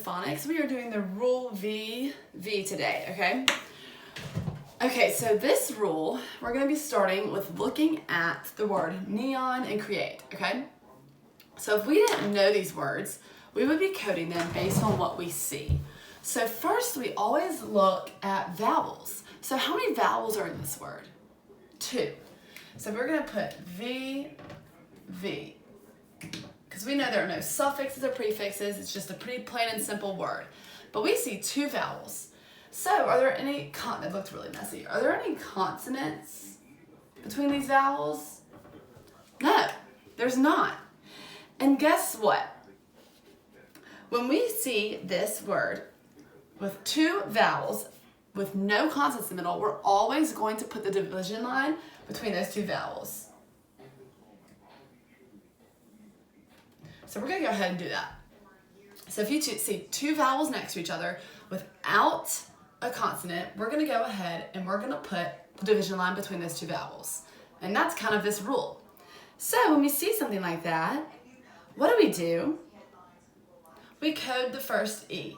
Phonics. We are doing the rule V today, okay? Okay, so this rule, we're gonna be starting with looking at the word neon and create, okay? So if we didn't know these words, we would be coding them based on what we see. So first, we always look at vowels. So how many vowels are in this word? 2. So we're gonna put V, because we know there are no suffixes or prefixes. It's just a pretty plain and simple word. But we see 2 vowels. So are there any, it looked really messy. Are there any consonants between these vowels? No, there's not. And guess what? When we see this word with 2 vowels with no consonants in the middle, we're always going to put the division line between those 2 vowels. So we're gonna go ahead and do that. So if you see 2 vowels next to each other without a consonant, we're gonna go ahead and we're gonna put the division line between those 2 vowels. And that's kind of this rule. So when we see something like that, what do? We code the first E.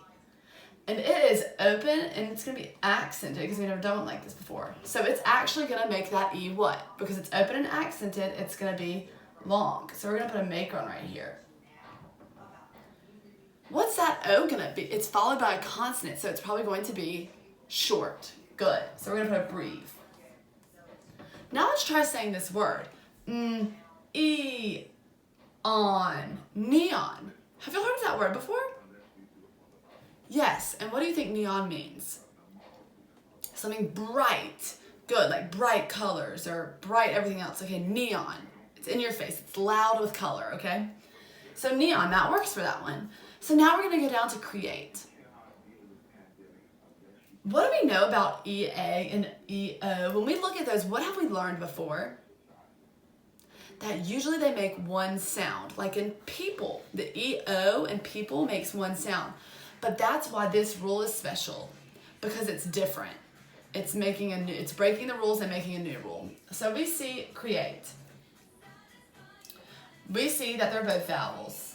And it is open and it's gonna be accented because we've never done one like this before. So it's actually gonna make that E what? Because it's open and accented, it's gonna be long. So we're gonna put a macron right here. What's that O gonna be? It's followed by a consonant, so it's probably going to be short. Good. So we're gonna put a breathe. Now let's try saying this word. On, neon. Have you heard of that word before? Yes, and what do you think neon means? Something bright. Good, like bright colors or bright everything else. Okay, neon. It's in your face. It's loud with color, okay? So neon, that works for that one. So now we're gonna go down to create. What do we know about EA and EO? When we look at those, what have we learned before? That usually they make one sound. Like in people, the EO and people makes one sound. But that's why this rule is special, because it's different. It's breaking the rules and making a new rule. So we see create. We see that they're both vowels.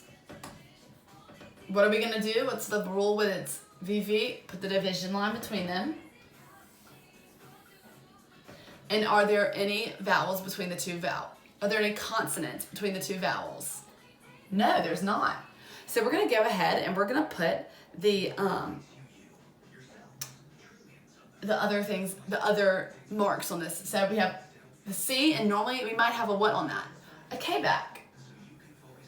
What are we gonna do? What's the rule with its VV? Put the division line between them. And are there any vowels between the 2 vowels? Are there any consonants between the 2 vowels? No, there's not. So we're gonna go ahead and we're gonna put the other marks on this. So we have the C, and normally we might have a what on that? A K back.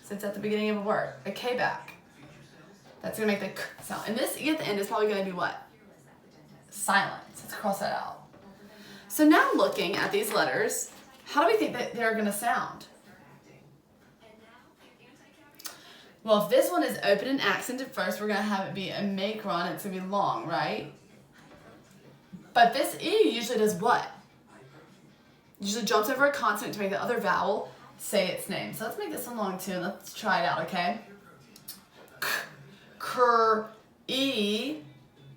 Since at the beginning of a word, a K back. That's gonna make the K sound. And this E at the end is probably gonna be what? Silent. Let's cross that out. So now looking at these letters, how do we think that they're gonna sound? Well, if this one is open and accented first, we're gonna have it be a macron. It's gonna be long, right? But this E usually does what? Usually jumps over a consonant to make the other vowel say its name. So let's make this one long too, and let's try it out, okay? E.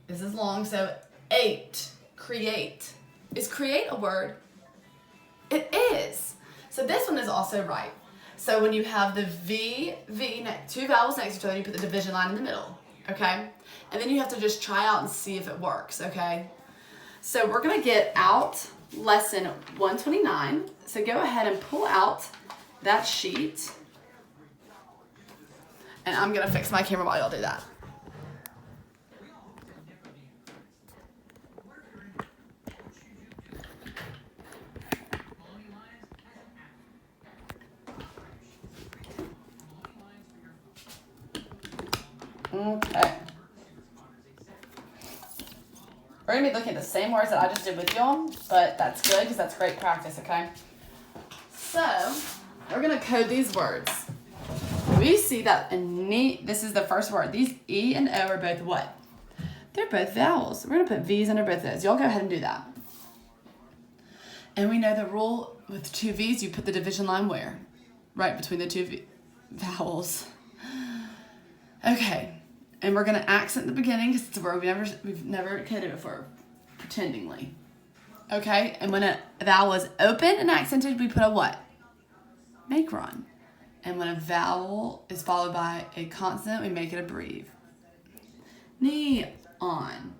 This is long, so 8. Create. Is create a word? It is. So this one is also right. So when you have the V, 2 vowels next to each other, you put the division line in the middle, okay? And then you have to just try out and see if it works, okay? So we're gonna get out lesson 129. So go ahead and pull out that sheet. And I'm gonna fix my camera while y'all do that. Okay. We're gonna be looking at the same words that I just did with y'all, but that's good because that's great practice, okay? So, we're gonna code these words. We see that this is the first word. These E and O are both what? They're both vowels. We're gonna put V's under both of those. Y'all go ahead and do that. And we know the rule with 2 V's, you put the division line where? Right between the 2 vowels. Okay. And we're gonna accent the beginning because it's a word we've never coded before, pretendingly. Okay, and when a vowel is open and accented, we put a what? Macron. And when a vowel is followed by a consonant, we make it a breathe. Neon.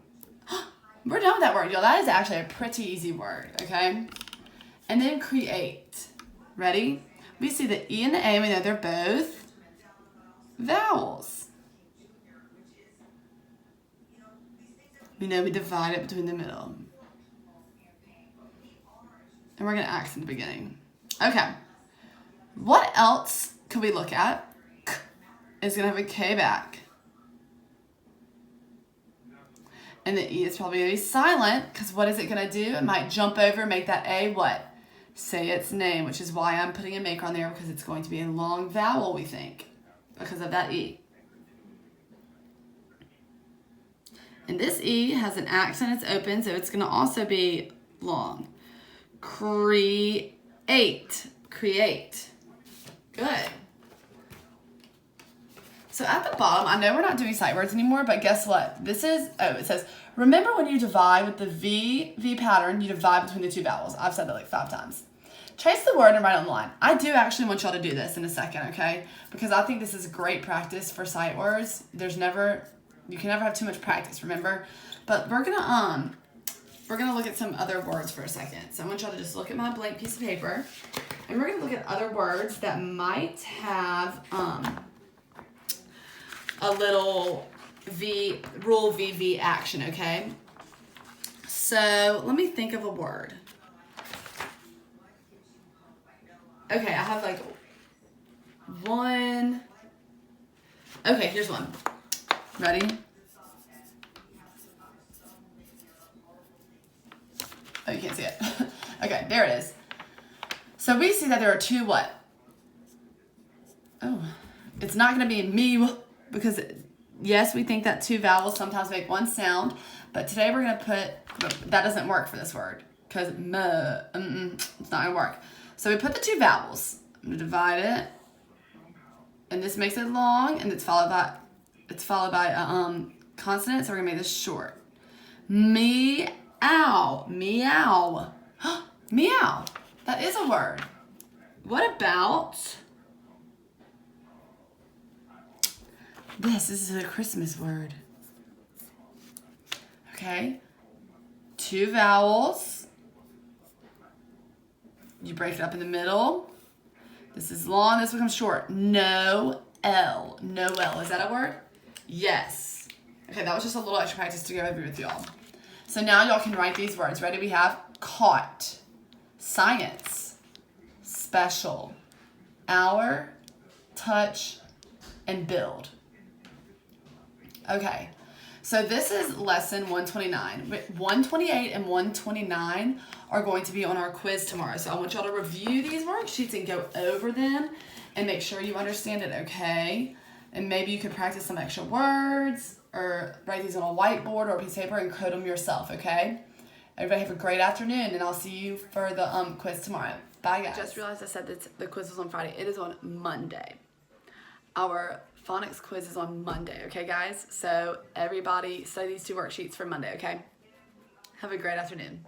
We're done with that word, y'all. That is actually a pretty easy word, okay? And then create. Ready? We see the E and the A, we know they're both vowels. We know we divide it between the middle. And we're going to accent the beginning. Okay. What else could we look at? K is going to have a K back. And the E is probably going to be silent, because what is it going to do? It might jump over, make that A what? Say its name, which is why I'm putting a maker on there, because it's going to be a long vowel, we think, because of that E. And this E has an accent, it's open, so it's going to also be long. Create. Create. Good. So at the bottom, I know we're not doing sight words anymore, but guess what? This is, it says, remember when you divide with the V pattern, you divide between the two vowels. I've said that like 5 times. Trace the word and write it on the line. I do actually want y'all to do this in a second, okay? Because I think this is great practice for sight words. You can never have too much practice, remember? But we're gonna look at some other words for a second. So I want y'all to just look at my blank piece of paper, and we're gonna look at other words that might have a little rule VV action, okay? So let me think of a word. Okay, I have like one. Okay, here's one. Ready? Oh, you can't see it. Okay, there it is. So we see that there are two what? Oh, it's not going to be me, because yes, we think that two vowels sometimes make one sound, but today we're going to put, that doesn't work for this word, because it's not going to work. So we put the two vowels. I'm going to divide it, and this makes it long, and it's followed by a consonant, so we're going to make this short. Meow. Meow. Meow. That is a word. What about this? This is a Christmas word. Okay. Two vowels. You break it up in the middle. This is long, this becomes short. Noel. Noel. Is that a word? Yes. Okay, that was just a little extra practice to go over with y'all. So now y'all can write these words. Ready? We have caught, science, special, hour, touch, and build. Okay, so this is lesson 129. 128 and 129 are going to be on our quiz tomorrow. So I want y'all to review these worksheets and go over them and make sure you understand it, okay? And maybe you could practice some extra words or write these on a whiteboard or a piece of paper and code them yourself, okay? Everybody have a great afternoon, and I'll see you for the quiz tomorrow. Bye, guys. Just realized I said that the quiz was on Friday. It is on Monday. Our phonics quiz is on Monday, okay, guys? So everybody study these two worksheets for Monday, okay? Have a great afternoon.